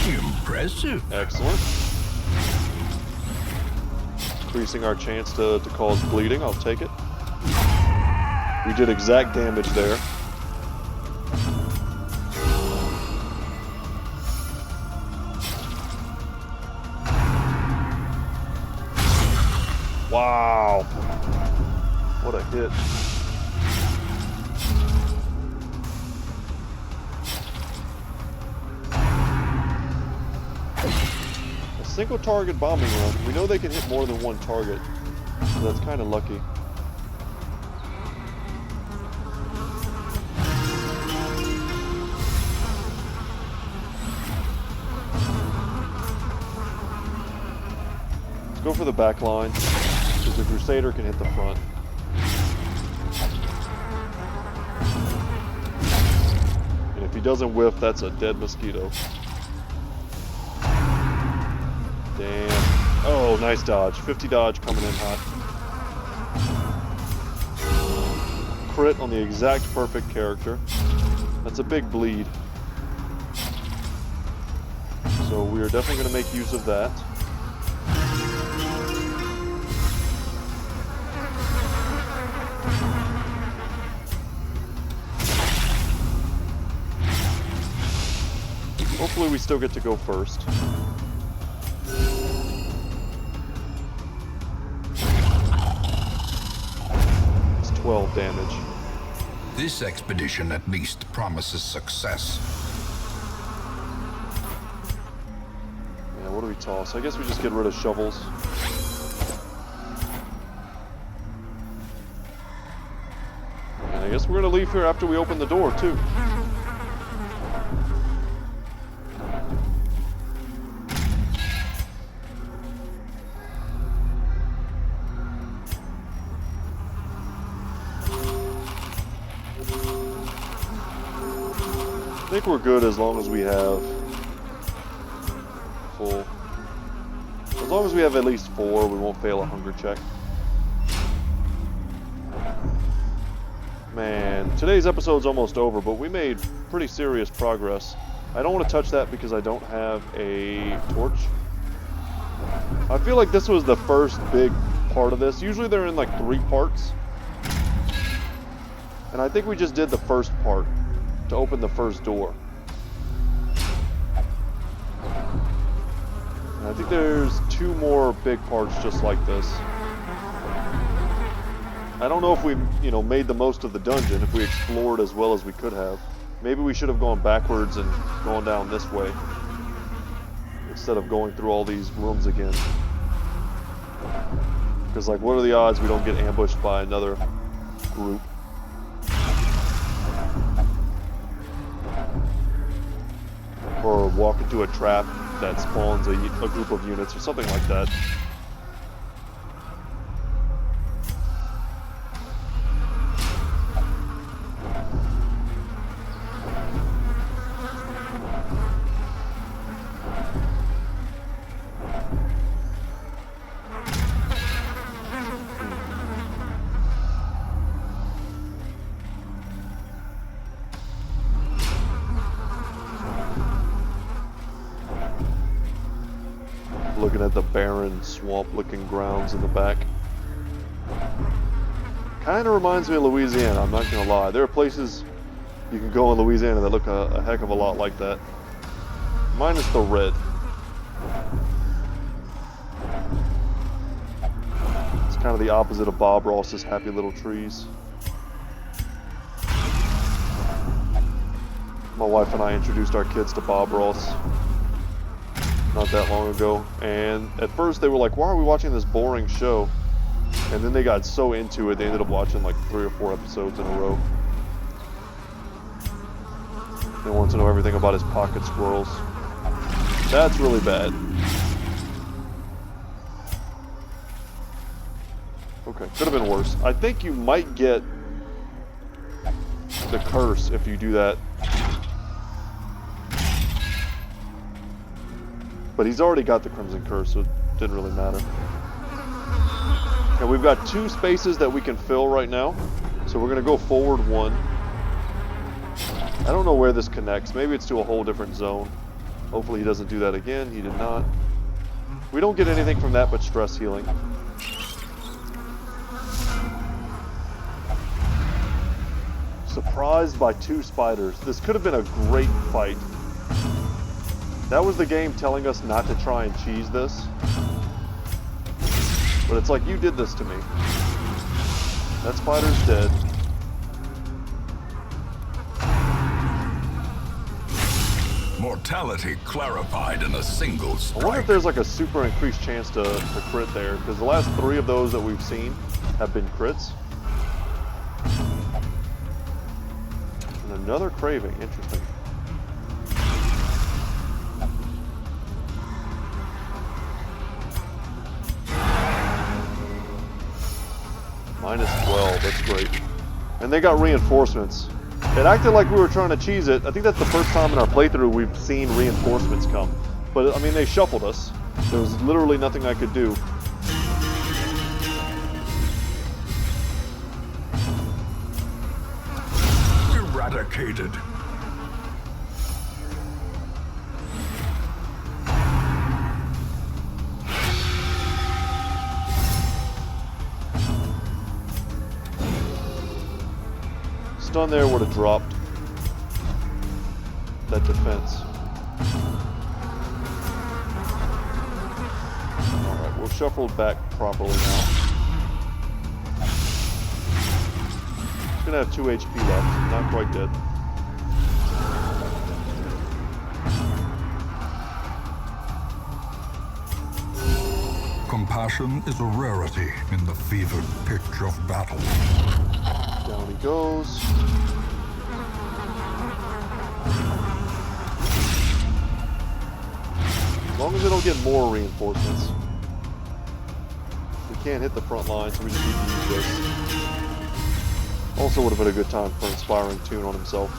Impressive. Excellent. Increasing our chance to cause bleeding, I'll take it. We did exact damage there. Wow. What a hit. A single target bombing run. We know they can hit more than one target, so that's kind of lucky. Let's go for the back line, because the Crusader can hit the front. And if he doesn't whiff, that's a dead mosquito. Damn. Oh, nice dodge. 50 dodge coming in hot. Crit on the exact perfect character. That's a big bleed. So we are definitely going to make use of that. Hopefully we still get to go first. It's 12 damage. This expedition at least promises success. Yeah, what do we toss? I guess we just get rid of shovels. And I guess we're gonna leave here after we open the door too. I think we're good as long as we have full. As long as we have at least 4, we won't fail a hunger check. Man, today's episode's almost over, but we made pretty serious progress. I don't want to touch that because I don't have a torch. I feel like this was the first big part of this. Usually they're in like 3 parts. And I think we just did the first part to open the first door. And I think there's 2 more big parts just like this. I don't know if we, made the most of the dungeon, if we explored as well as we could have. Maybe we should have gone backwards and gone down this way instead of going through all these rooms again. Because, like, what are the odds we don't get ambushed by another group? Or walk into a trap that spawns a group of units or something like that. Looking at the barren, swamp-looking grounds in the back. Kind of reminds me of Louisiana, I'm not going to lie. There are places you can go in Louisiana that look a heck of a lot like that. Minus the red. It's kind of the opposite of Bob Ross's Happy Little Trees. My wife and I introduced our kids to Bob Ross not that long ago, and at first they were like, why are we watching this boring show? And then they got so into it, they ended up watching like 3 or 4 episodes in a row. They wanted to know everything about his pocket squirrels. That's really bad. Okay, could have been worse. I think you might get the curse if you do that. But he's already got the Crimson Curse, so it didn't really matter. And we've got 2 spaces that we can fill right now. So we're going to go forward 1. I don't know where this connects. Maybe it's to a whole different zone. Hopefully he doesn't do that again. He did not. We don't get anything from that but stress healing. Surprised by 2 spiders. This could have been a great fight. That was the game telling us not to try and cheese this. But it's like, you did this to me. That spider's dead. Mortality clarified in a single strike. I wonder if there's like a super increased chance to crit there, because the last 3 of those that we've seen have been crits. And another craving, interesting. -12, that's great. And they got reinforcements. It acted like we were trying to cheese it. I think that's the first time in our playthrough we've seen reinforcements come. But, I mean, they shuffled us. There was literally nothing I could do. Eradicated. Stun there would have dropped that defense. Alright, we'll shuffle back properly now. Gonna have 2 HP left, not quite dead. Compassion is a rarity in the fevered pitch of battle. Down he goes. As long as they don't get more reinforcements. We can't hit the front line, so we just need to use this. Also would have been a good time for Inspiring Tune on himself.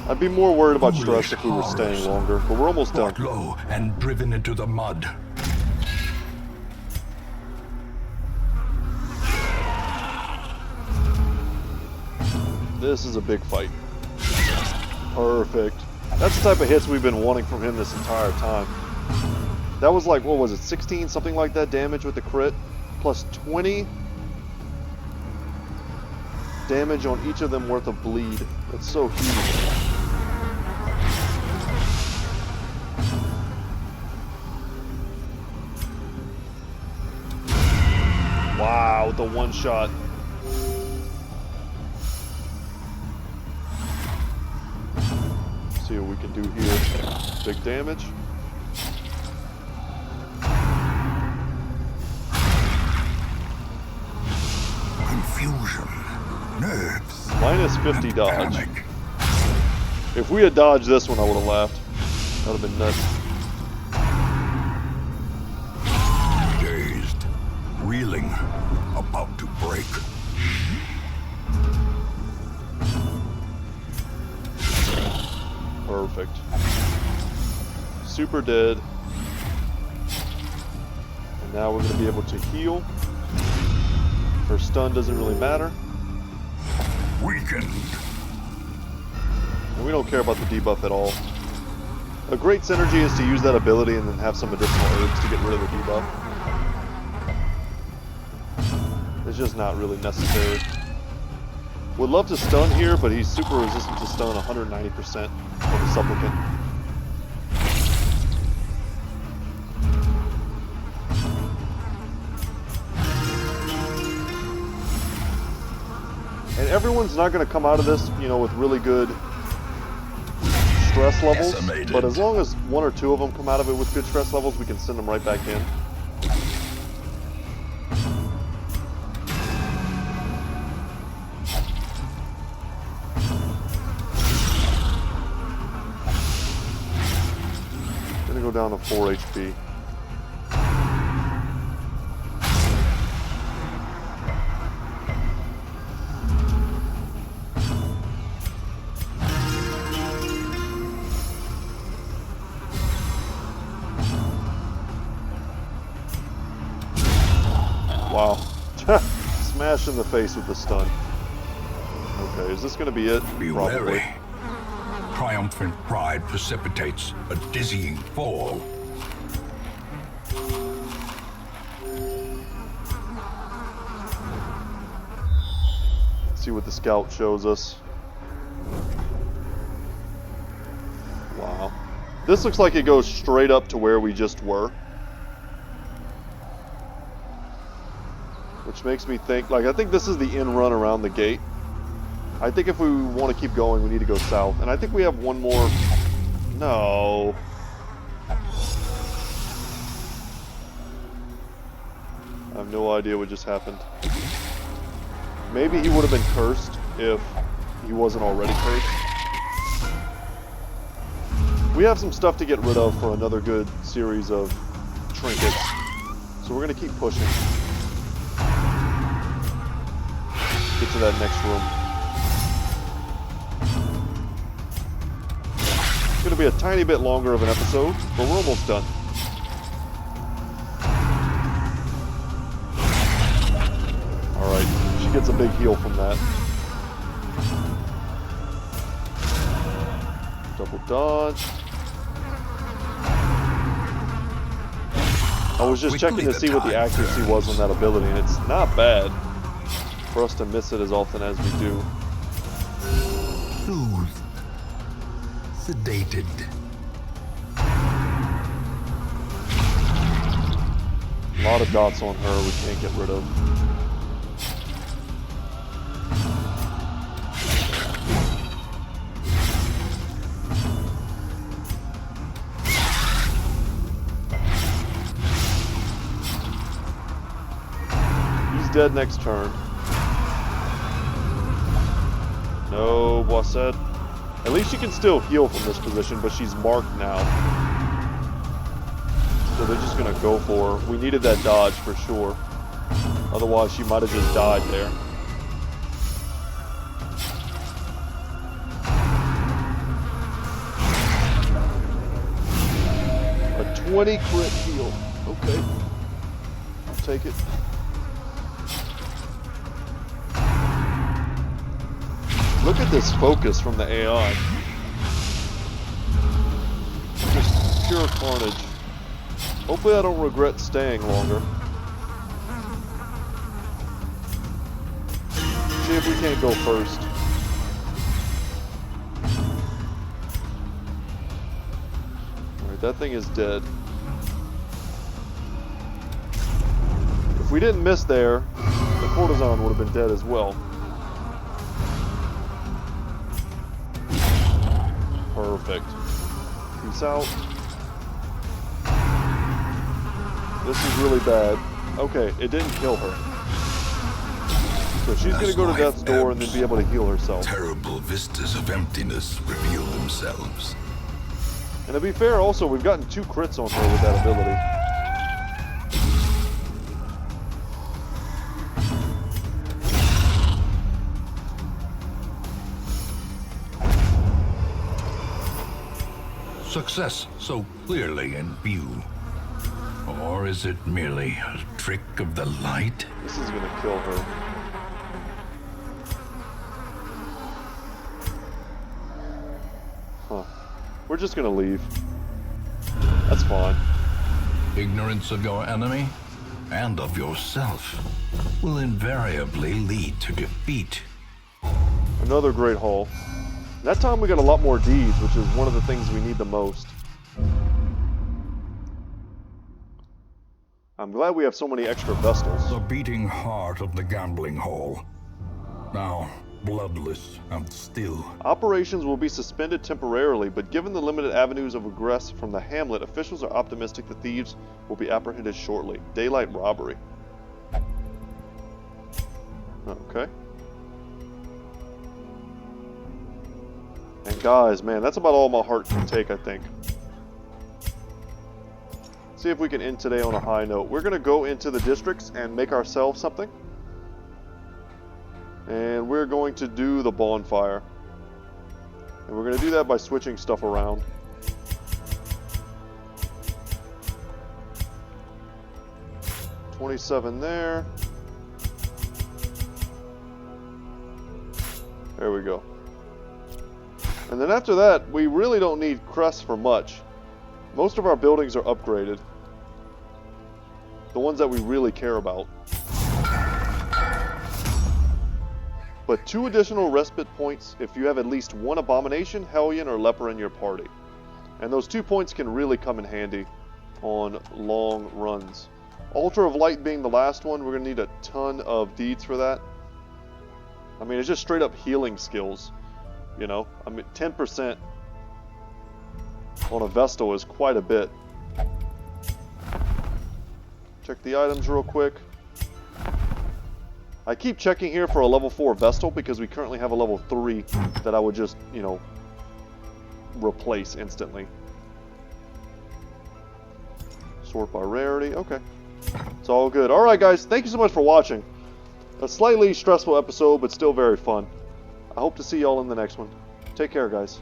I'd be more worried about stress if we were staying longer, but we're almost done. Brought low and driven into the mud. This is a big fight. Perfect. That's the type of hits we've been wanting from him this entire time. That was like, what was it, 16, something like that damage with the crit, plus 20 damage on each of them worth of bleed. That's so huge. Wow, the one shot. See what we can do here. Big damage. Confusion, nerves, Minus 50 and dodge. panic. If we had dodged this one, I would have laughed. That would have been nuts. Dazed, reeling, about to break. Perfect. Super dead. And now we're going to be able to heal. Her stun doesn't really matter. Weakened. And we don't care about the debuff at all. A great synergy is to use that ability and then have some additional herbs to get rid of the debuff. It's just not really necessary. Would love to stun here, but he's super resistant to stun 190% of the Supplicant. And everyone's not going to come out of this, you know, with really good stress levels. Decimated. But as long as one or two of them come out of it with good stress levels, we can send them right back in. Gonna go down to 4 HP. Wow. Smash in the face with the stun. Okay, is this going to be it? Be Probably. wary. Triumphant pride precipitates a dizzying fall. Let's see what the scout shows us. Wow. This looks like it goes straight up to where we just were. Which makes me think, like, I think this is the in run around the gate. I think if we want to keep going, we need to go south. And I think we have one more. No. I have no idea what just happened. Maybe he would have been cursed if he wasn't already cursed. We have some stuff to get rid of for another good series of trinkets. So we're going to keep pushing. Get to that next room. It's going to be a tiny bit longer of an episode, but we're almost done. Alright, she gets a big heal from that. Double dodge. I was just checking to see what the accuracy was on that ability, and it's not bad for us to miss it as often as we do. Soothed. Sedated. A lot of dots on her we can't get rid of. He's dead next turn. No, Boisset. At least she can still heal from this position, but she's marked now. So they're just going to go for her. We needed that dodge for sure. Otherwise, she might have just died there. A 20 crit heal. Okay. I'll take it. Look at this focus from the AI. Just pure carnage. Hopefully I don't regret staying longer. See if we can't go first. Alright, that thing is dead. If we didn't miss there, the courtesan would have been dead as well. Perfect. Peace out. This is really bad. Okay, it didn't kill her. So she's going to go to death's door and then be able to heal herself. Terrible vistas of emptiness reveal themselves. And to be fair, also, we've gotten 2 crits on her with that ability. Success so clearly in view. Or is it merely a trick of the light? This is going to kill her. Huh. We're just going to leave. That's fine. Ignorance of your enemy and of yourself will invariably lead to defeat. Another great haul. That time we got a lot more deeds, which is one of the things we need the most. I'm glad we have so many extra vestals. The beating heart of the gambling hall. Now, bloodless and still. Operations will be suspended temporarily, but given the limited avenues of egress from the hamlet, officials are optimistic the thieves will be apprehended shortly. Daylight robbery. Okay. And guys, man, that's about all my heart can take, I think. See if we can end today on a high note. We're going to go into the districts and make ourselves something. And we're going to do the bonfire. And we're going to do that by switching stuff around. $27 there. There we go. And then after that, we really don't need crests for much. Most of our buildings are upgraded. The ones that we really care about. But 2 additional respite points if you have at least 1 abomination, hellion, or leper in your party. And those 2 points can really come in handy on long runs. Altar of Light being the last one, we're going to need a ton of deeds for that. I mean, it's just straight up healing skills. You know, I mean, 10% on a Vestal is quite a bit. Check the items real quick. I keep checking here for a level 4 Vestal because we currently have a level 3 that I would just, you know, replace instantly. Sort by rarity. Okay. It's all good. Alright guys, thank you so much for watching. A slightly stressful episode, but still very fun. I hope to see y'all in the next one. Take care, guys.